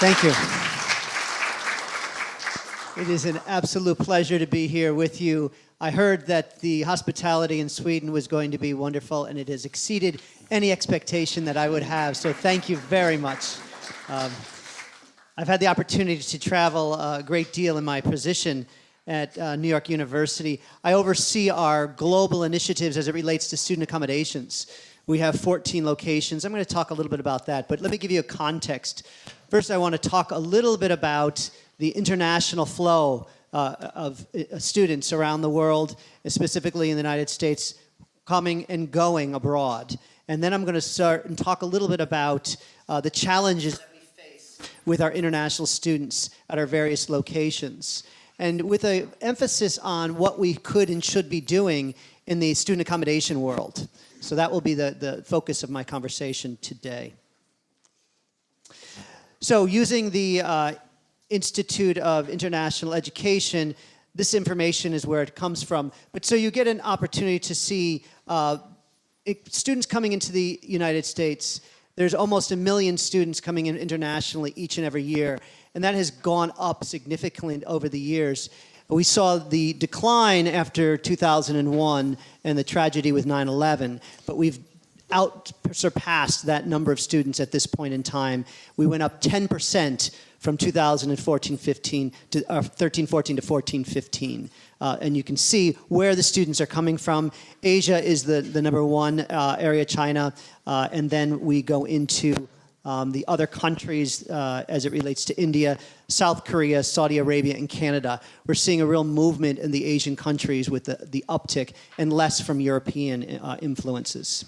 Thank you. It is an absolute pleasure to be here with you. I heard that the hospitality in Sweden was going to be wonderful, and it has exceeded any expectation that I would have, so thank you very much. I've had the opportunity to travel a great deal in my position at New York University. I oversee our global initiatives as it relates to student accommodations. We have 14 locations. I'm going to talk a little bit about that, but let me give you a context. First, I want to talk a little bit about the international flow of students around the world, specifically in the United States, coming and going abroad. And then I'm going to start and talk a little bit about the challenges that we face with our international students at our various locations. And with an emphasis on what we could and should be doing in the student accommodation world. So that will be the focus of my conversation today. So using the Institute of International Education, this information is where it comes from. But so you get an opportunity to see students coming into the United States. There's almost 1 million students coming in internationally each and every year, and that has gone up significantly over the years. We saw the decline after 2001 and the tragedy with 9/11, but we've surpassed that number of students at this point in time. We went up 10% from 2014-15 to 13-14 to 14-15. And you can see where the students are coming from. Asia is the number one area, China, and then we go into the other countries as it relates to India, South Korea, Saudi Arabia, and Canada. We're seeing a real movement in the Asian countries with the uptick and less from European influences.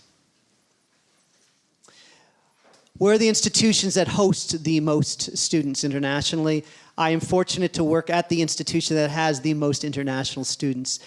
Where are the institutions that host the most students internationally? I am fortunate to work at the institution that has the most international students.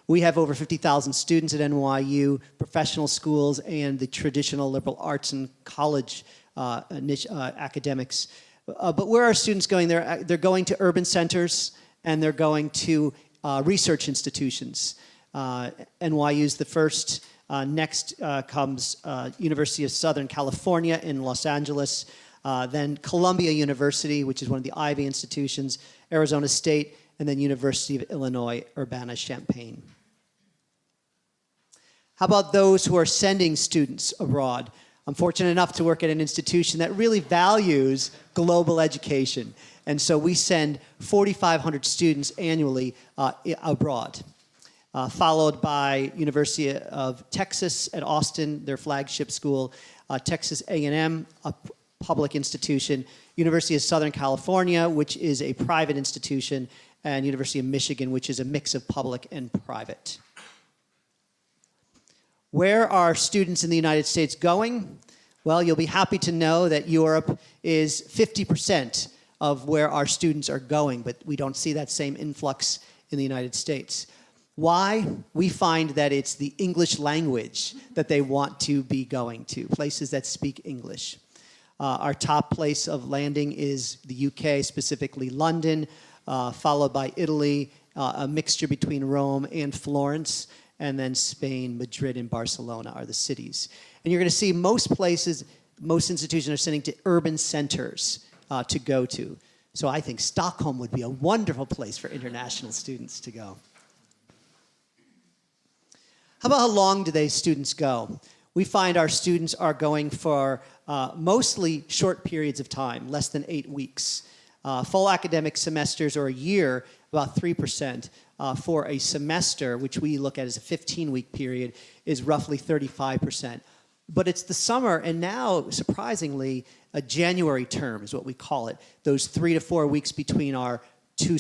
We have over 50,000 students at NYU, professional schools, and the traditional liberal arts and college academics. But where are students going? They're going to urban centers, and they're going to research institutions. NYU is the first. Next comes University of Southern California in Los Angeles, then Columbia University, which is one of the Ivy institutions, Arizona State, and then University of Illinois, Urbana-Champaign. How about those who are sending students abroad? I'm fortunate enough to work at an institution that really values global education, and so we send 4,500 students annually abroad. Followed by University of Texas at Austin, their flagship school, Texas A&M, a public institution, University of Southern California, which is a private institution, and University of Michigan, which is a mix of public and private. Where are students in the United States going? Well, you'll be happy to know that Europe is 50% of where our students are going, but we don't see that same influx in the United States. Why? We find that it's the English language that they want to be going to, places that speak English. Our top place of landing is the UK, specifically London, followed by Italy, a mixture between Rome and Florence, and then Spain, Madrid, and Barcelona are the cities. And you're going to see most places, most institutions are sending to urban centers to go to. So I think Stockholm would be a wonderful place for international students to go. How about how long do these students go? We find our students are going for mostly short periods of time, less than 8 weeks. Full academic semesters or a year, about 3%. For a semester, which we look at as a 15-week period, is roughly 35%. But it's the summer, and now, surprisingly, a January term is what we call it, those 3 to 4 weeks between our 2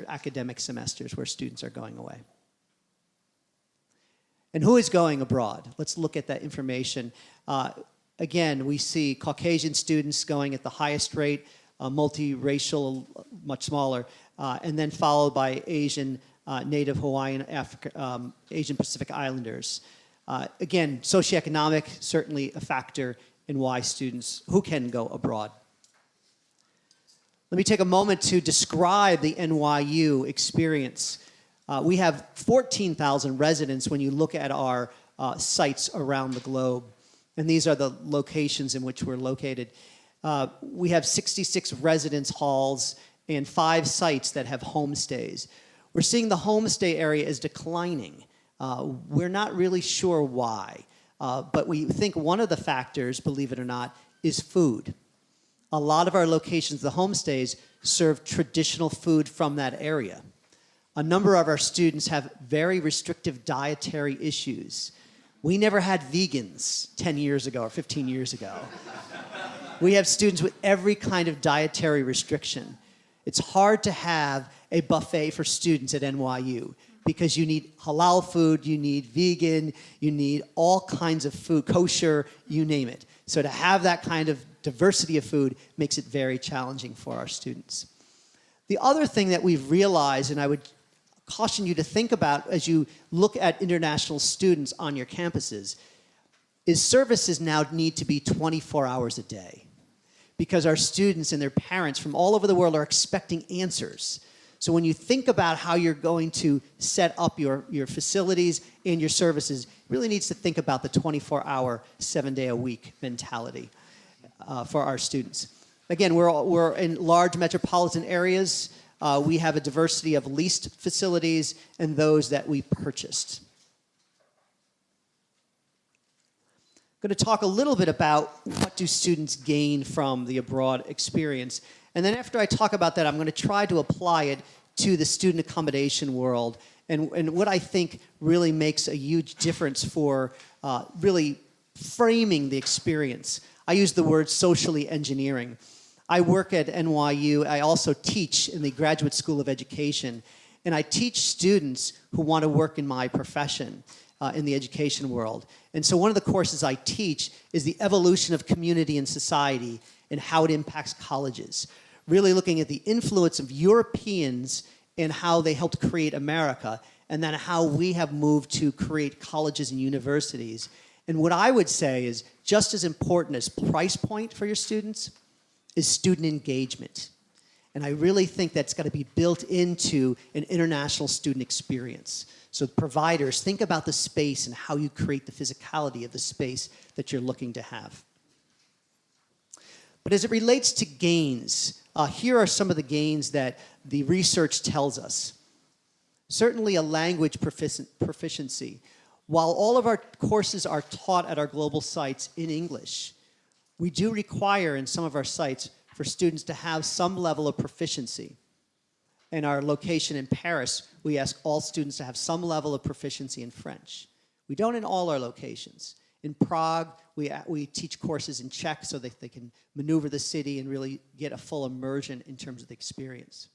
academic semesters where students are going away. And who is going abroad? Let's look at that information. Again, we see Caucasian students going at the highest rate, multiracial, much smaller, and then followed by Asian, Native Hawaiian, Asian Pacific Islanders. Again, socioeconomic, certainly a factor in why students, who can go abroad. Let me take a moment to describe the NYU experience. We have 14,000 residents when you look at our sites around the globe. And these are the locations in which we're located. We have 66 residence halls and 5 sites that have homestays. We're seeing the homestay area is declining. We're not really sure why, but we think one of the factors, believe it or not, is food. A lot of our locations, the homestays, serve traditional food from that area. A number of our students have very restrictive dietary issues. We never had vegans 10 years ago or 15 years ago. We have students with every kind of dietary restriction. It's hard to have a buffet for students at NYU because you need halal food, you need vegan, you need all kinds of food, kosher, you name it. So to have that kind of diversity of food makes it very challenging for our students. The other thing that we've realized, and I would caution you to think about as you look at international students on your campuses, is services now need to be 24 hours a day, because our students and their parents from all over the world are expecting answers. So when you think about how you're going to set up your facilities and your services, it really needs to think about the 24-hour, 7-day-a-week mentality for our students. Again, we're in large metropolitan areas. We have a diversity of leased facilities and those that we purchased. I'm going to talk a little bit about what do students gain from the abroad experience. And then after I talk about that, I'm going to try to apply it to the student accommodation world and what I think really makes a huge difference for really framing the experience. I use the word socially engineering. I work at NYU. I also teach in the Graduate School of Education. And I teach students who want to work in my profession in the education world. And so one of the courses I teach is the evolution of community and society and how it impacts colleges. Really looking at the influence of Europeans and how they helped create America, and then how we have moved to create colleges and universities. And what I would say is just as important as price point for your students is student engagement. And I really think that's got to be built into an international student experience. So providers, think about the space and how you create the physicality of the space that you're looking to have. But as it relates to gains, here are some of the gains that the research tells us. Certainly a language proficiency. While all of our courses are taught at our global sites in English, we do require in some of our sites for students to have some level of proficiency. In our location in Paris, we ask all students to have some level of proficiency in French. We don't in all our locations. In Prague, we teach courses in Czech so that they can maneuver the city and really get a full immersion in terms of the experience.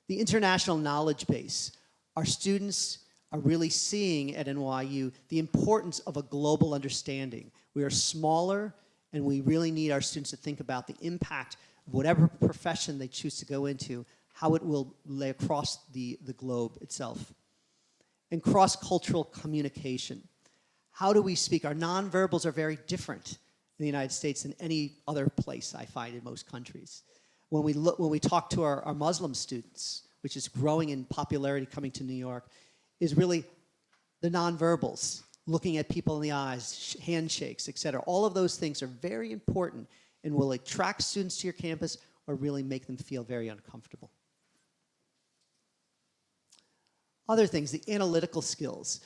The international knowledge base. Our students are really seeing at NYU the importance of a global understanding. We are smaller, and we really need our students to think about the impact of whatever profession they choose to go into, how it will lay across the globe itself. And cross-cultural communication. How do we speak? Our nonverbals are very different in the United States than any other place, I find, in most countries. When we talk to our Muslim students, which is growing in popularity coming to New York, is really the nonverbals, looking at people in the eyes, handshakes, et cetera. All of those things are very important and will attract students to your campus or really make them feel very uncomfortable. Other things, the analytical skills.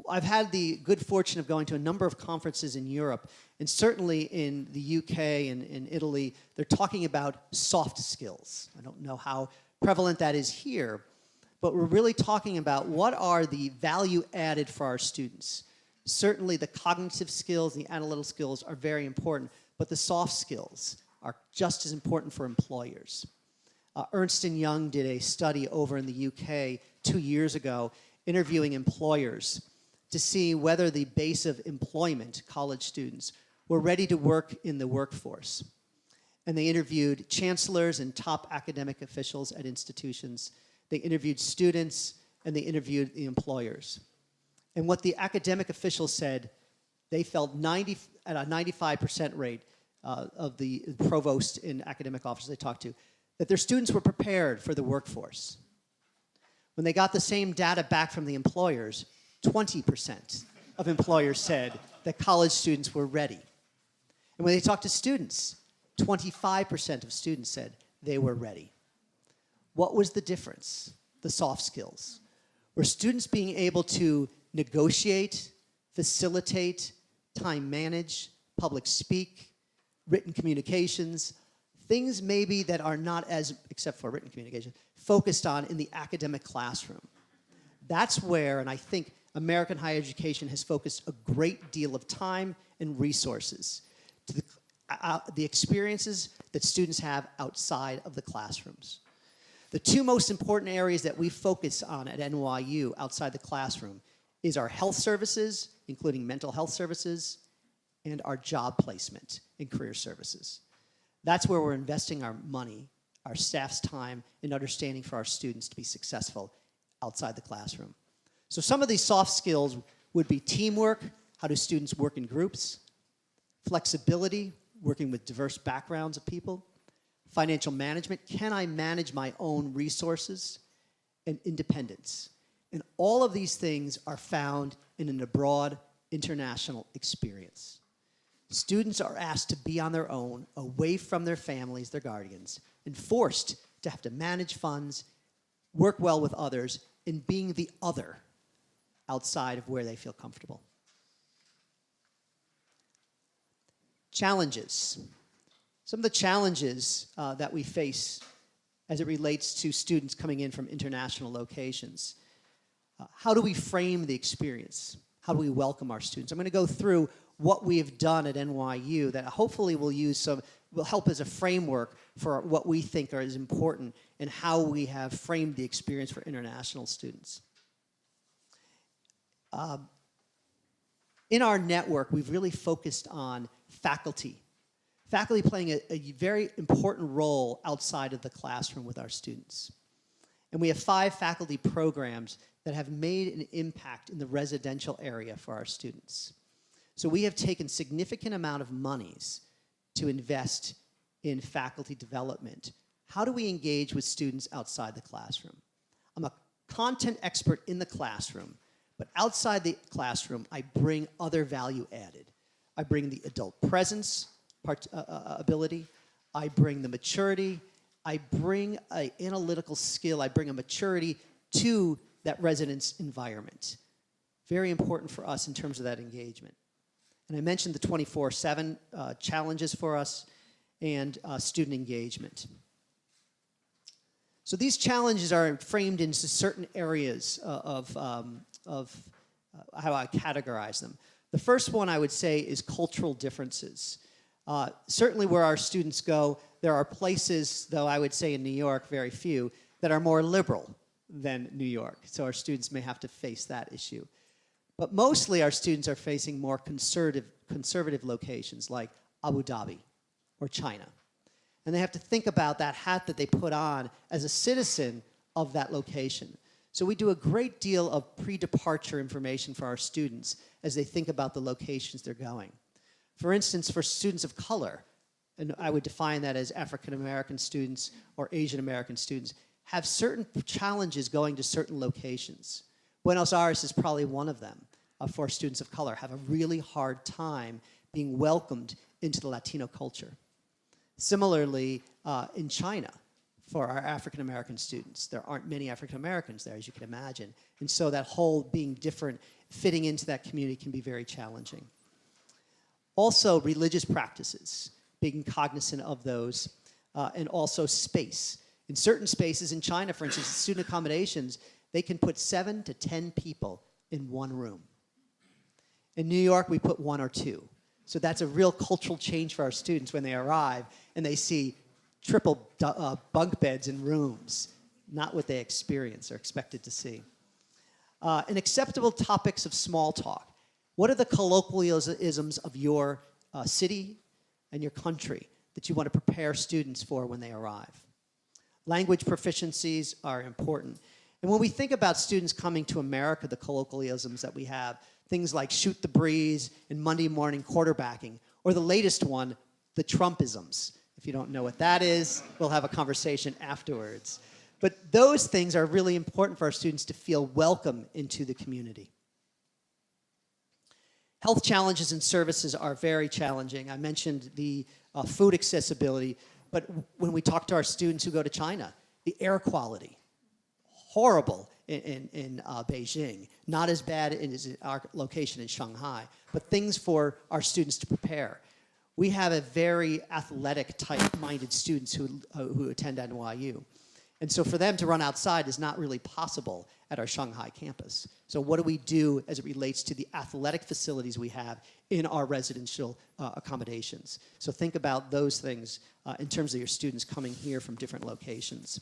I've had the good fortune of going to a number of conferences in Europe, and certainly in the UK and in Italy, they're talking about soft skills. I don't know how prevalent that is here, but we're really talking about what are the value added for our students. Certainly the cognitive skills, the analytical skills are very important, but the soft skills are just as important for employers. Ernst & Young did a study over in the UK 2 years ago, interviewing employers to see whether the base of employment, college students, were ready to work in the workforce. And they interviewed chancellors and top academic officials at institutions. They interviewed students, and they interviewed the employers. And what the academic officials said, they felt at a 95% rate of the provost in academic offices they talked to, that their students were prepared for the workforce. When they got the same data back from the employers, 20% of employers said that college students were ready. And when they talked to students, 25% of students said they were ready. What was the difference? The soft skills. Were students being able to negotiate, facilitate, time manage, public speak, written communications, things maybe that are not as, except for written communication, focused on in the academic classroom. That's where, and I think American higher education has focused a great deal of time and resources to the experiences that students have outside of the classrooms. The two most important areas that we focus on at NYU outside the classroom is our health services, including mental health services, and our job placement and career services. That's where we're investing our money, our staff's time, and understanding for our students to be successful outside the classroom. So some of these soft skills would be teamwork, how do students work in groups, flexibility, working with diverse backgrounds of people, financial management, can I manage my own resources, and independence. And all of these things are found in an abroad international experience. Students are asked to be on their own, away from their families, their guardians, and forced to have to manage funds, work well with others, and being the other outside of where they feel comfortable. Challenges. Some of the challenges that we face as it relates to students coming in from international locations. How do we frame the experience? How do we welcome our students? I'm going to go through what we have done at NYU that hopefully will help as a framework for what we think is important and how we have framed the experience for international students. In our network, we've really focused on faculty. Faculty playing a very important role outside of the classroom with our students. And we have 5 faculty programs that have made an impact in the residential area for our students. So we have taken significant amount of monies to invest in faculty development. How do we engage with students outside the classroom? I'm a content expert in the classroom, but outside the classroom, I bring other value added. I bring the adult presence ability, I bring the maturity, I bring an analytical skill, I bring a maturity to that residence environment. Very important for us in terms of that engagement. And I mentioned the 24/7 challenges for us and student engagement. So these challenges are framed into certain areas of how I categorize them. The first one I would say is cultural differences. Certainly where our students go, there are places, though I would say in New York, very few, that are more liberal than New York. So our students may have to face that issue. But mostly our students are facing more conservative locations like Abu Dhabi or China. And they have to think about that hat that they put on as a citizen of that location. So we do a great deal of pre-departure information for our students as they think about the locations they're going. For instance, for students of color, and I would define that as African American students or Asian American students, have certain challenges going to certain locations. Buenos Aires is probably one of them for students of color, have a really hard time being welcomed into the Latino culture. Similarly, in China, for our African American students, there aren't many African Americans there, as you can imagine. And so that whole being different, fitting into that community can be very challenging. Also, religious practices, being cognizant of those, and also space. In certain spaces in China, for instance, student accommodations, they can put 7 to 10 people in one room. In New York, we put 1 or 2. So that's a real cultural change for our students when they arrive and they see triple bunk beds in rooms, not what they experience or expected to see. And acceptable topics of small talk. What are the colloquialisms of your city and your country that you want to prepare students for when they arrive? Language proficiencies are important. And when we think about students coming to America, the colloquialisms that we have, things like shoot the breeze and Monday morning quarterbacking, or the latest one, the Trumpisms. If you don't know what that is, we'll have a conversation afterwards. But those things are really important for our students to feel welcome into the community. Health challenges and services are very challenging. I mentioned the food accessibility. But when we talk to our students who go to China, the air quality, horrible in Beijing, not as bad as our location in Shanghai, but things for our students to prepare. We have a very athletic type-minded students who attend NYU. And so for them to run outside is not really possible at our Shanghai campus. So what do we do as it relates to the athletic facilities we have in our residential accommodations? So think about those things in terms of your students coming here from different locations.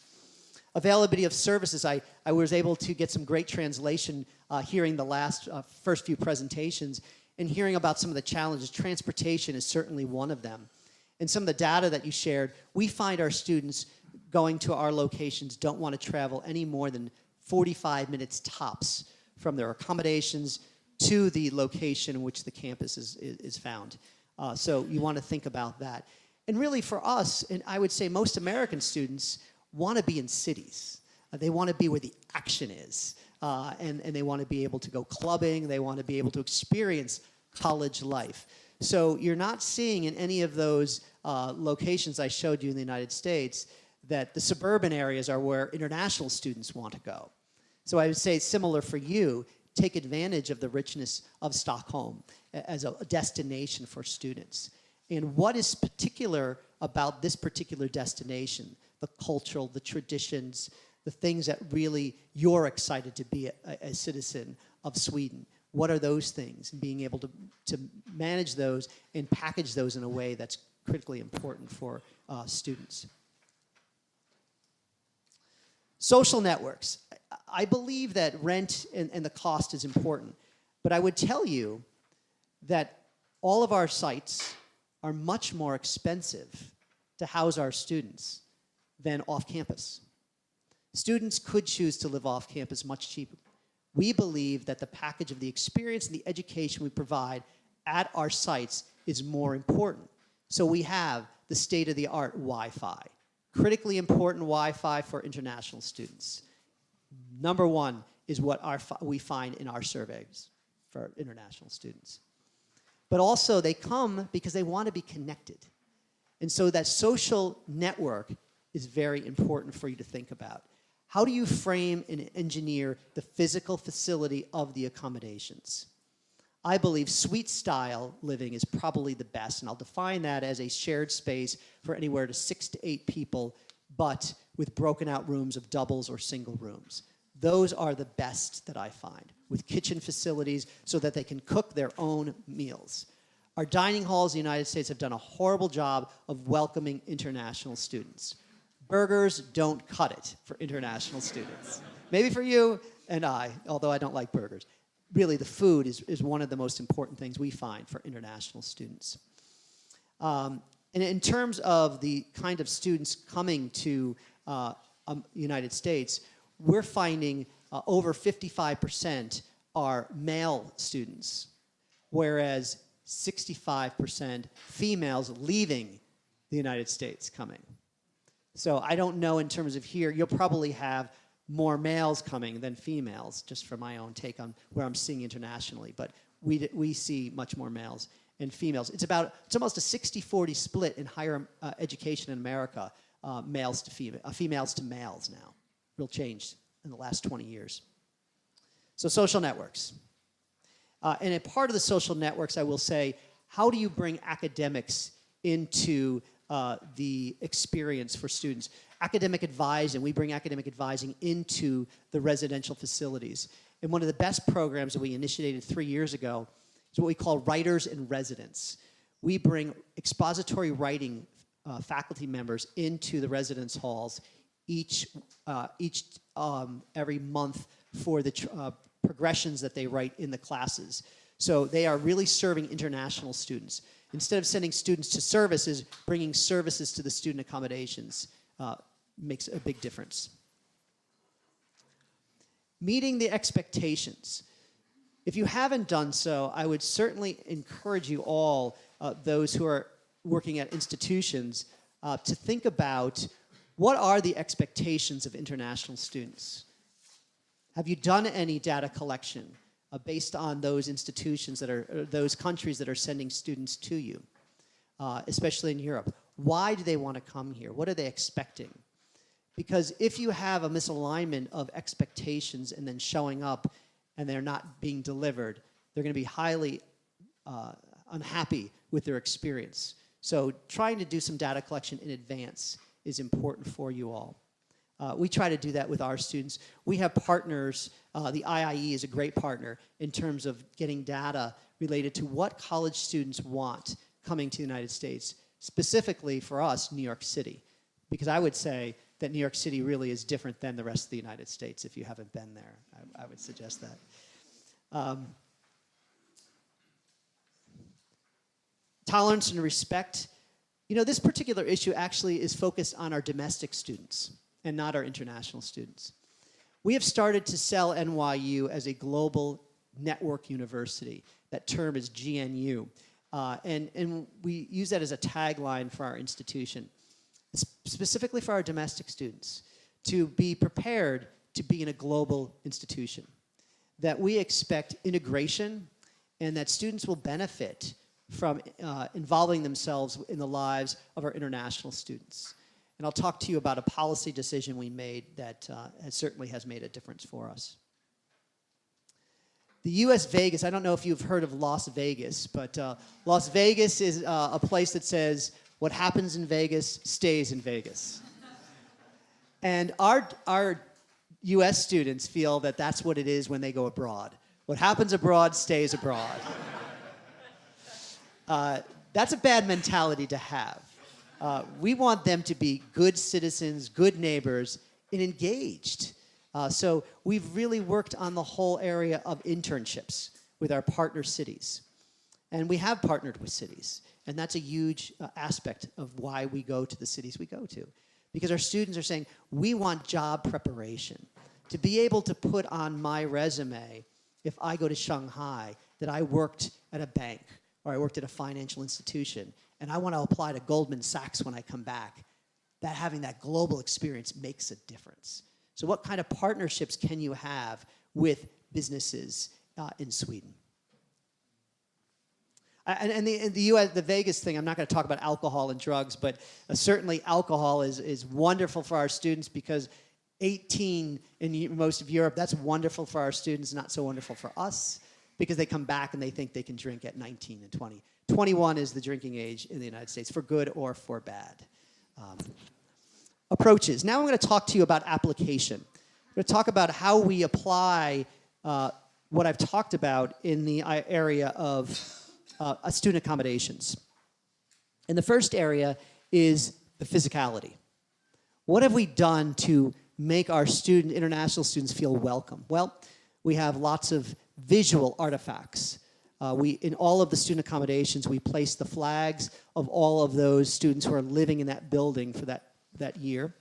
Availability of services, I was able to get some great translation hearing the first few presentations and hearing about some of the challenges. Transportation is certainly one of them. And some of the data that you shared, we find our students going to our locations don't want to travel any more than 45 minutes tops from their accommodations to the location in which the campus is found. So you want to think about that. And really for us, and I would say most American students want to be in cities. They want to be where the action is. And they want to be able to go clubbing. They want to be able to experience college life. So you're not seeing in any of those locations I showed you in the United States that the suburban areas are where international students want to go. So I would say similar for you, take advantage of the richness of Stockholm as a destination for students. And what is particular about this particular destination? The cultural, the traditions, the things that really you're excited to be a citizen of Sweden. What are those things? And being able to manage those and package those in a way that's critically important for students. Social networks. I believe that rent and the cost is important, but I would tell you that all of our sites are much more expensive to house our students than off campus. Students could choose to live off campus much cheaper. We believe that the package of the experience and the education we provide at our sites is more important. So we have the state-of-the-art Wi-Fi, critically important Wi-Fi for international students. Number one is what we find in our surveys for international students. But also they come because they want to be connected. And so that social network is very important for you to think about. How do you frame and engineer the physical facility of the accommodations? I believe suite style living is probably the best, and I'll define that as a shared space for anywhere to 6 to 8 people, but with broken out rooms of doubles or single rooms. Those are the best that I find, with kitchen facilities so that they can cook their own meals. Our dining halls in the United States have done a horrible job of welcoming international students. Burgers don't cut it for international students. Maybe for you and I, although I don't like burgers. Really, the food is one of the most important things we find for international students. And in terms of the kind of students coming to the United States, we're finding over 55% are male students, whereas 65% females leaving the United States coming. So I don't know in terms of here, you'll probably have more males coming than females, just from my own take on where I'm seeing internationally. But we see much more males and females. It's almost a 60-40 split in higher education in America, males to females to males now. Real change in the last 20 years. So social networks. And a part of the social networks, I will say, how do you bring academics into the experience for students? Academic advising, we bring academic advising into the residential facilities. And one of the best programs that we initiated 3 years ago is what we call Writers in Residence. We bring expository writing faculty members into the residence halls every month for the progressions that they write in the classes. So they are really serving international students. Instead of sending students to services, bringing services to the student accommodations makes a big difference. Meeting the expectations. If you haven't done so, I would certainly encourage you all, those who are working at institutions, to think about what are the expectations of international students. Have you done any data collection based on those institutions those countries that are sending students to you? especially in Europe. Why do they want to come here? What are they expecting? Because if you have a misalignment of expectations and then showing up and they're not being delivered, they're going to be highly unhappy with their experience. So trying to do some data collection in advance is important for you all. We try to do that with our students. We have partners. The IIE is a great partner in terms of getting data related to what college students want coming to the United States, specifically for us, New York City. Because I would say that New York City really is different than the rest of the United States. If you haven't been there, I would suggest that. Tolerance and respect. You know, this particular issue actually is focused on our domestic students and not our international students. We have started to sell NYU as a global network university. That term is GNU. And we use that as a tagline for our institution, specifically for our domestic students, to be prepared to be in a global institution. That we expect integration and that students will benefit from involving themselves in the lives of our international students. And I'll talk to you about a policy decision we made that certainly has made a difference for us. The U.S. Vegas, I don't know if you've heard of Las Vegas, but Las Vegas is a place that says, what happens in Vegas stays in Vegas. And our U.S. students feel that that's what it is when they go abroad. What happens abroad stays abroad. That's a bad mentality to have. We want them to be good citizens, good neighbors, and engaged. So we've really worked on the whole area of internships with our partner cities. And we have partnered with cities. And that's a huge aspect of why we go to the cities we go to. Because our students are saying, we want job preparation. To be able to put on my resume, if I go to Shanghai, that I worked at a bank or I worked at a financial institution, and I want to apply to Goldman Sachs when I come back, that having that global experience makes a difference. So what kind of partnerships can you have with businesses in Sweden? And the US, the Vegas thing, I'm not going to talk about alcohol and drugs, but certainly alcohol is wonderful for our students because 18 in most of Europe, that's wonderful for our students, not so wonderful for us because they come back and they think they can drink at 19 and 20. 21 is the drinking age in the United States, for good or for bad. Approaches. Now I'm going to talk to you about application. I'm going to talk about how we apply what I've talked about in the area of student accommodations. And the first area is the physicality. What have we done to make our international students feel welcome? Well, we have lots of visual artifacts. In all of the student accommodations, we place the flags of all of those students who are living in that building for that year.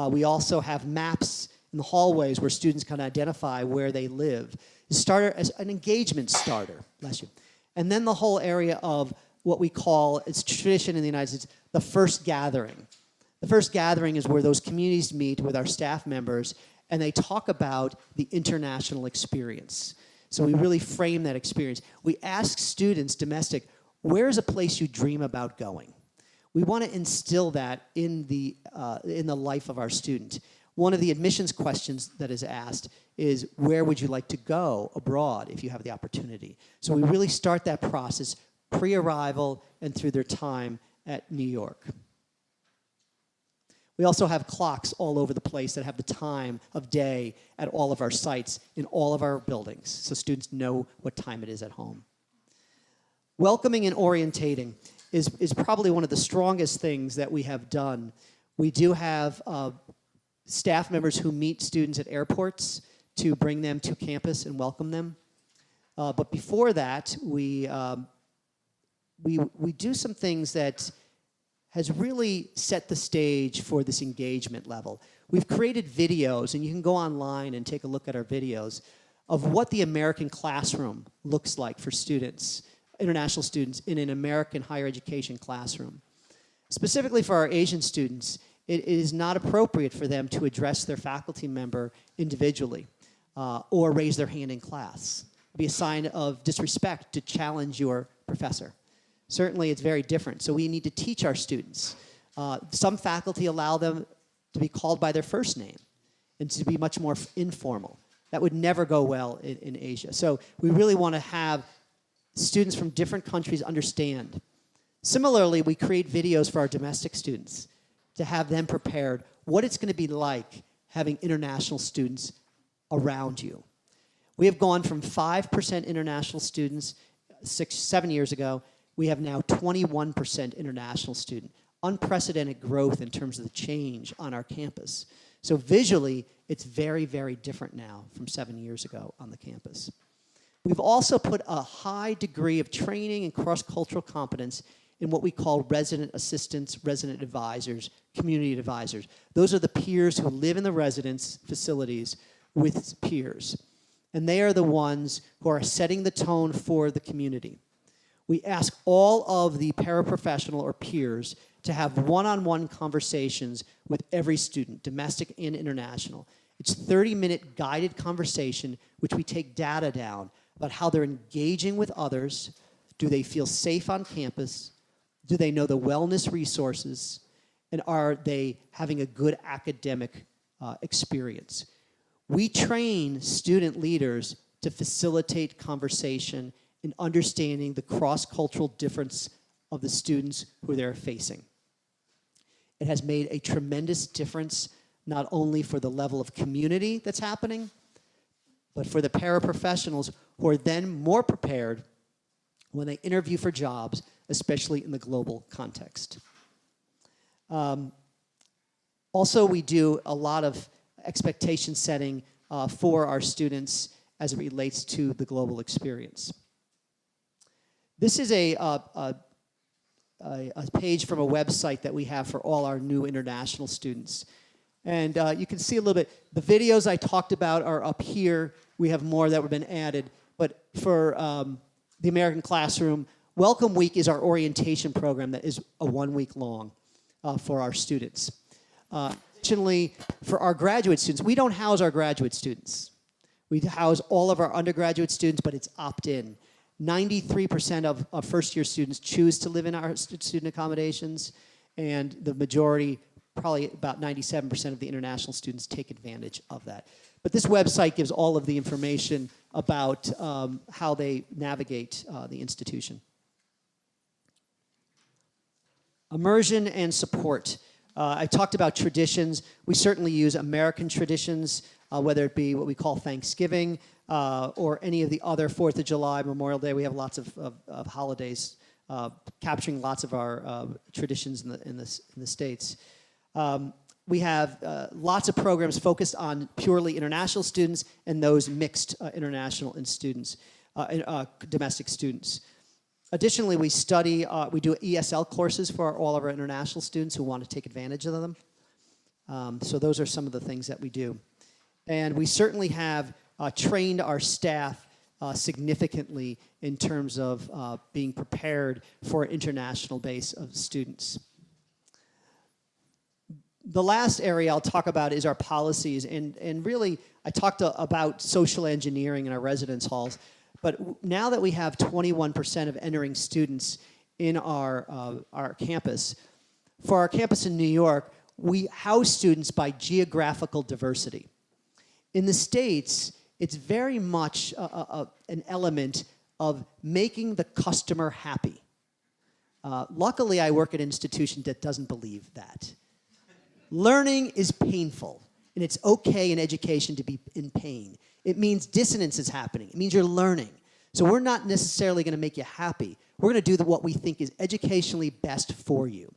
We also have maps in the hallways where students can identify where they live. Starter as an engagement starter, bless you. And then the whole area of what we call, it's tradition in the United States, the first gathering. The first gathering is where those communities meet with our staff members and they talk about the international experience. So we really frame that experience. We ask students, domestic, where's a place you dream about going? We want to instill that in the life of our student. One of the admissions questions that is asked is, where would you like to go abroad if you have the opportunity? So we really start that process pre-arrival and through their time at New York. We also have clocks all over the place that have the time of day at all of our sites in all of our buildings, so students know what time it is at home. Welcoming and orientating is probably one of the strongest things that we have done. We do have staff members who meet students at airports to bring them to campus and welcome them. But before that, we do some things that has really set the stage for this engagement level. We've created videos, and you can go online and take a look at our videos, of what the American classroom looks like for students, international students, in an American higher education classroom. Specifically for our Asian students, it is not appropriate for them to address their faculty member individually or raise their hand in class. It'd be a sign of disrespect to challenge your professor. Certainly, it's very different. So we need to teach our students. Some faculty allow them to be called by their first name and to be much more informal. That would never go well in Asia. So we really want to have students from different countries understand. Similarly, we create videos for our domestic students to have them prepared what it's going to be like having international students around you. We have gone from 5% international students 7 years ago. We have now 21% international student. Unprecedented growth in terms of the change on our campus. So visually, it's very, very different now from 7 years ago on the campus. We've also put a high degree of training and cross-cultural competence in what we call resident assistants, resident advisors, community advisors. Those are the peers who live in the residence facilities with peers. And they are the ones who are setting the tone for the community. We ask all of the paraprofessional or peers to have one-on-one conversations with every student, domestic and international. It's 30-minute guided conversation, which we take data down about how they're engaging with others. Do they feel safe on campus? Do they know the wellness resources? And are they having a good academic experience? We train student leaders to facilitate conversation and understanding the cross-cultural difference of the students who they're facing. It has made a tremendous difference not only for the level of community that's happening, but for the paraprofessionals who are then more prepared when they interview for jobs, especially in the global context. Also, we do a lot of expectation setting for our students as it relates to the global experience. This is a page from a website that we have for all our new international students. And you can see a little bit. The videos I talked about are up here. We have more that have been added. But for the American Classroom, Welcome Week is our orientation program that is a 1 week long for our students. Additionally, for our graduate students, we don't house our graduate students. We house all of our undergraduate students, but it's opt-in. 93% of first-year students choose to live in our student accommodations, and the majority, probably about 97% of the international students, take advantage of that. But this website gives all of the information about how they navigate the institution. Immersion and support. I talked about traditions. We certainly use American traditions, whether it be what we call Thanksgiving or any of the other 4th of July, Memorial Day. We have lots of holidays capturing lots of our traditions in the States. We have lots of programs focused on purely international students and those mixed international and students, domestic students. Additionally, we do ESL courses for all of our international students who want to take advantage of them. So those are some of the things that we do. And we certainly have trained our staff significantly in terms of being prepared for an international base of students. The last area I'll talk about is our policies. And really, I talked about social engineering in our residence halls. But now that we have 21% of entering students in our campus, for our campus in New York, we house students by geographical diversity. In the States, it's very much an element of making the customer happy. Luckily, I work at an institution that doesn't believe that. Learning is painful, and it's okay in education to be in pain. It means dissonance is happening. It means you're learning. So we're not necessarily going to make you happy. We're going to do what we think is educationally best for you.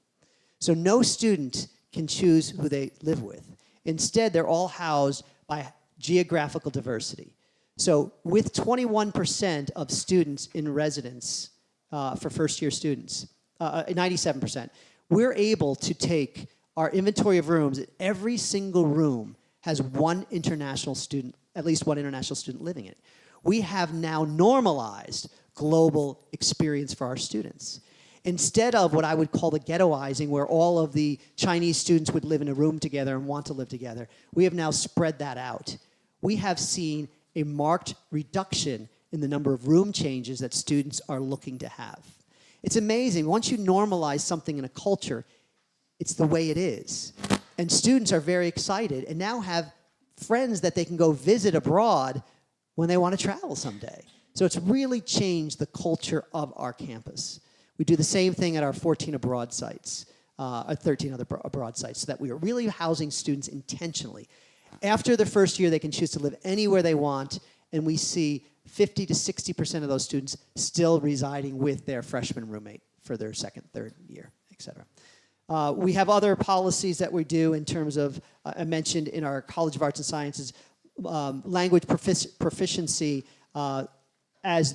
So no student can choose who they live with. Instead, they're all housed by geographical diversity. So with 21% of students in residence for first-year students, 97%, we're able to take our inventory of rooms. Every single room has one international student, at least one international student living in it. We have now normalized global experience for our students. Instead of what I would call the ghettoizing, where all of the Chinese students would live in a room together and want to live together, we have now spread that out. We have seen a marked reduction in the number of room changes that students are looking to have. It's amazing. Once you normalize something in a culture, it's the way it is. And students are very excited and now have friends that they can go visit abroad when they want to travel someday. So it's really changed the culture of our campus. We do the same thing at our 14 abroad sites, 13 other abroad sites, so that we are really housing students intentionally. After their first year, they can choose to live anywhere they want, and we see 50 to 60% of those students still residing with their freshman roommate for their second, third year, et cetera. We have other policies that we do in terms of, I mentioned in our College of Arts and Sciences, language proficiency as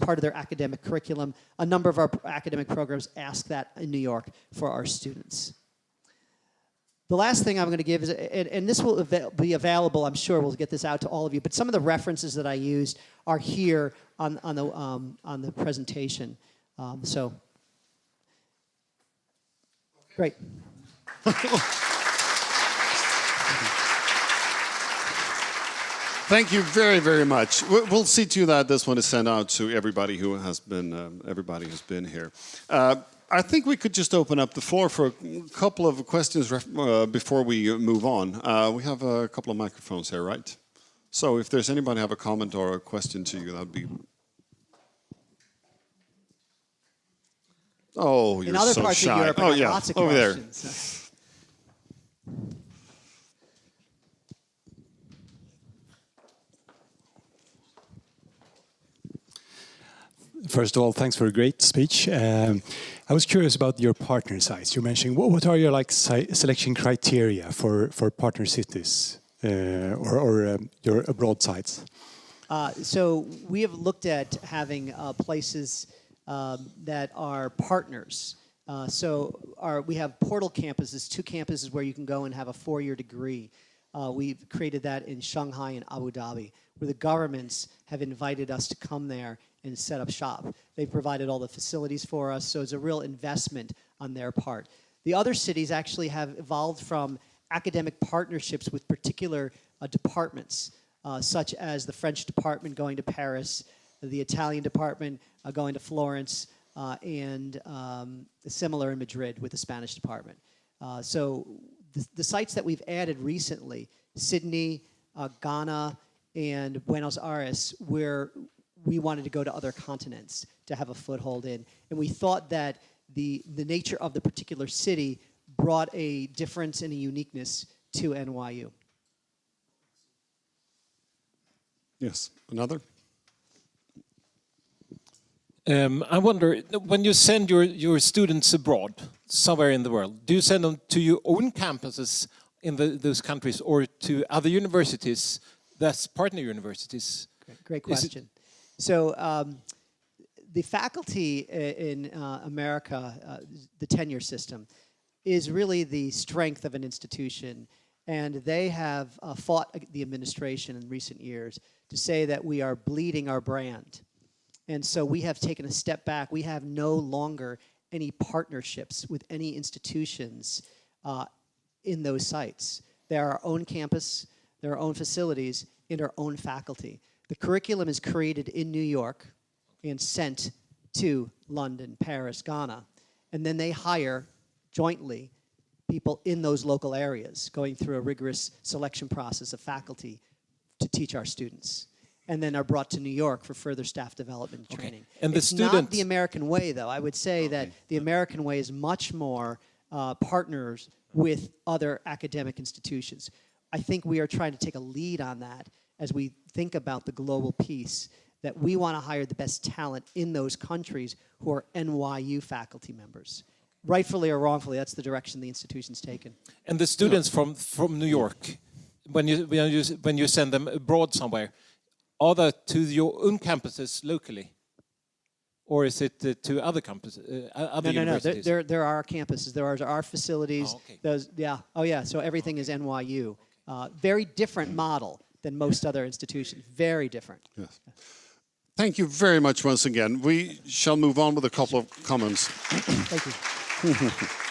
part of their academic curriculum. A number of our academic programs ask that in New York for our students. The last thing I'm going to give is, and this will be available, I'm sure we'll get this out to all of you, but some of the references that I used are here on the presentation. Great. Thank you very, very much. We'll see to you that this one is sent out to everybody who has been here. I think we could just open up the floor for a couple of questions before we move on. We have a couple of microphones here, right? So if there's anybody have a comment or a question to you, that would be... Oh, you're so shy. In other parts of Europe, I got lots of questions. There. First of all, thanks for a great speech. I was curious about your partner sites. You're mentioning what are your selection criteria for partner cities or your abroad sites? So we have looked at having places that are partners. We have portal campuses, 2 campuses where you can go and have a 4-year degree. We've created that in Shanghai and Abu Dhabi, where the governments have invited us to come there and set up shop. They've provided all the facilities for us, so it's a real investment on their part. The other cities actually have evolved from academic partnerships with particular departments, such as the French department going to Paris, the Italian department going to Florence, and similar in Madrid with the Spanish department. So the sites that we've added recently, Sydney, Ghana, and Buenos Aires, where we wanted to go to other continents to have a foothold in. And we thought that the nature of the particular city brought a difference and a uniqueness to NYU. Yes, another? I wonder, when you send your students abroad, somewhere in the world, do you send them to your own campuses in those countries or to other universities, that's partner universities? Great question. So the faculty in America, the tenure system, is really the strength of an institution. And they have fought the administration in recent years to say that we are bleeding our brand. And so we have taken a step back. We have no longer any partnerships with any institutions in those sites. They're our own campus, they're our own facilities, and our own faculty. The curriculum is created in New York and sent to London, Paris, Ghana. And then they hire jointly people in those local areas, going through a rigorous selection process of faculty to teach our students. And then are brought to New York for further staff development and training. And it's not the American way, though. I would say that the American way is much more partners with other academic institutions. I think we are trying to take a lead on that as we think about the global piece, that we want to hire the best talent in those countries who are NYU faculty members. Rightfully or wrongfully, that's the direction the institution's taken. And the students from New York, when you send them abroad somewhere, are they to your own campuses locally? Or is it to other campuses, other universities? No. There are campuses. There are our facilities. Oh, okay. So everything is NYU. Very different model than most other institutions. Very different. Yes. Thank you very much once again. We shall move on with a couple of comments. Thank you.